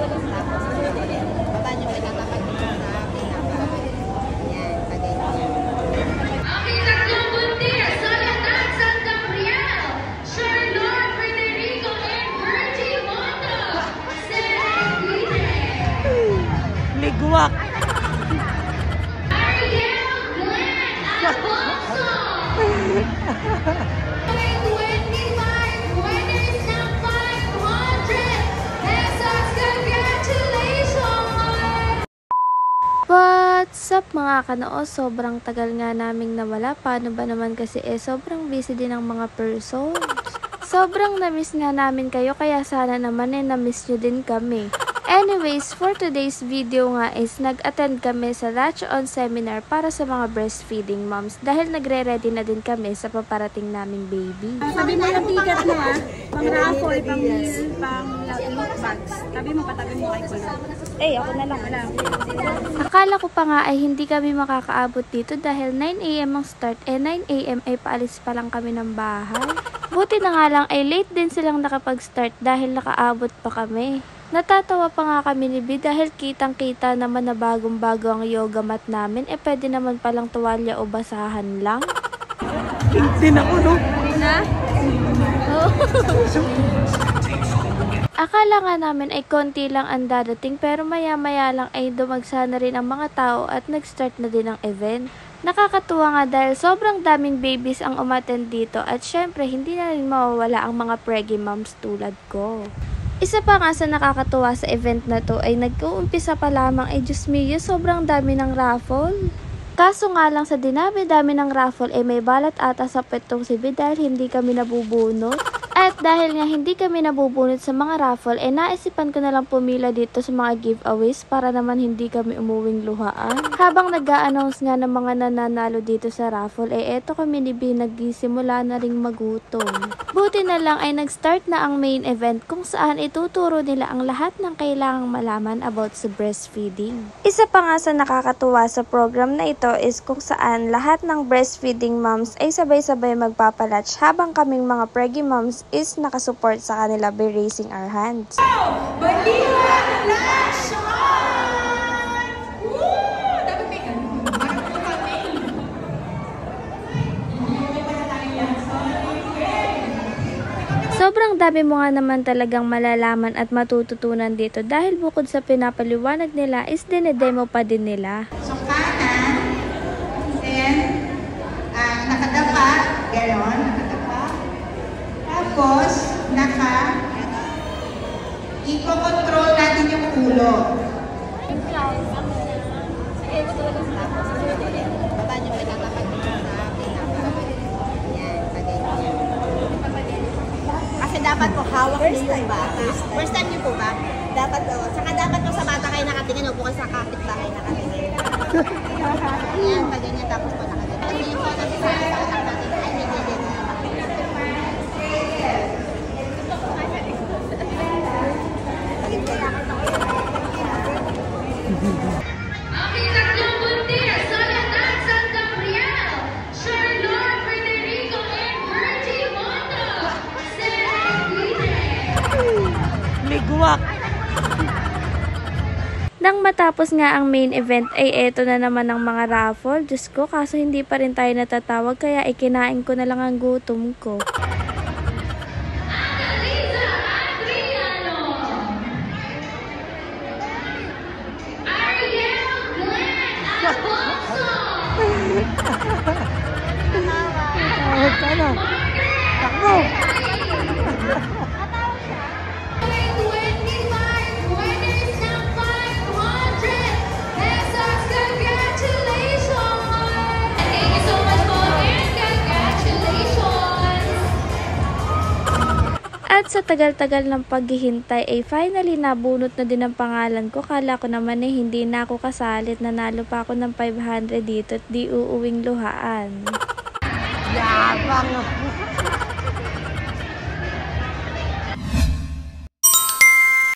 Tapos, baba nyo, itatapat nyo sa pinaka. Yan, pag-ganyan. Ang tatlong buntis, Soledad Santa Gabriel, Charlotte Frederico, and Bertie Mondo. Ligwak! Ariel Glenn Alfonso. May 25 winners ng 500 pesos. Congratulations! What's up mga kanoo? Sobrang tagal nga naming nawala. Paano ba naman kasi sobrang busy din ng mga persons. Sobrang na-miss nga namin kayo kaya sana naman na-miss nyo din kami. Anyways, for today's video nga is nag-attend kami sa Latch On Seminar para sa mga breastfeeding moms dahil nagre-ready na din kami sa paparating naming baby. Sabi mo yung ticket mo pang raffle, pang meal, pang loot bags. Sabi mo, patabi mo kay Kulo. Ako na lang. Akala ko pa nga ay hindi kami makakaabot dito dahil 9 AM ang start 9 AM ay paalis pa lang kami ng bahay. Buti na nga lang ay late din silang nakapag-start dahil nakaabot pa kami. Natatawa pa nga kami ni B dahil kitang-kita naman na bagong-bago ang yoga mat namin pwede naman palang tuwalya o basahan lang. Din ako, no? Na? Akala nga namin ay konti lang ang dadating pero maya-maya lang ay dumagsa na rin ang mga tao at nag-start na din ang event. Nakakatuwa nga dahil sobrang daming babies ang umattend dito at syempre hindi na rin mawawala ang mga preggy moms tulad ko. Isa pa nga sa nakakatuwa sa event na to ay nag-uumpisa pa lamang ay Diyos mio, sobrang dami ng raffle. Kaso nga lang sa dinami-dami ng raffle ay may balat ata sa petong si B dahil hindi kami nabubunot. At dahil nga hindi kami nabubunot sa mga raffle naisipan ko na lang pumila dito sa mga giveaways para naman hindi kami umuwing luhaan. Habang nag-a-announce nga ng mga nananalo dito sa raffle eto kami ni B nagsimula na ring magutom. Buti na lang ay nag-start na ang main event kung saan ituturo nila ang lahat ng kailangang malaman about sa breastfeeding. Isa pa nga sa nakakatuwa sa program na ito is kung saan lahat ng breastfeeding moms ay sabay-sabay magpapalatch habang kaming mga preggy moms is nakasupport sa kanila by raising our hands. Balila Latch On! Dapat may ganun. Sobrang dami mo nga naman talagang malalaman at matututunan dito dahil bukod sa pinapaliwanag nila is dinedemo pa din nila. So, kanan, then, nakadapa, gano'n, nakadapa. Tapos, i-control natin yung ulo. Baba nyo, itatapat nyo sa pinaka. Yan, pag-ganyan. Kasi dapat po hawak niyo yung bata. First time niyo po ba? Dapat po. Saka dapat po sa bata kayo nakatingin, o po kayo sa kapitbahay nakatingin. Yan, pag-ganyan tapos po nakatingin. Kasi yung photo sa utak natin, ay hindi din. Ang tatlong buntis, Soledad Santa Gabriel, Charlotte Frederico, and Bertie Mondo. Ligwak! Nang matapos nga ang main event ay eto na naman ang mga raffle. Diyos ko, kaso hindi pa rin tayo natatawag kaya ikinain ko na lang ang gutom ko. Annalisa Adriano, Ariel Glenn Alfonso, Tawag ka na! Takbo! may 25 winners ng 500 pesos. Congratulations! Thank you so much po and congratulations! At sa tagal-tagal ng paghihintay ay finally nabunot na din ang pangalan ko. Kala ko naman hindi na ako kasalit, nanalo pa ako ng 500 dito at di uuwing luhaan. Yabang!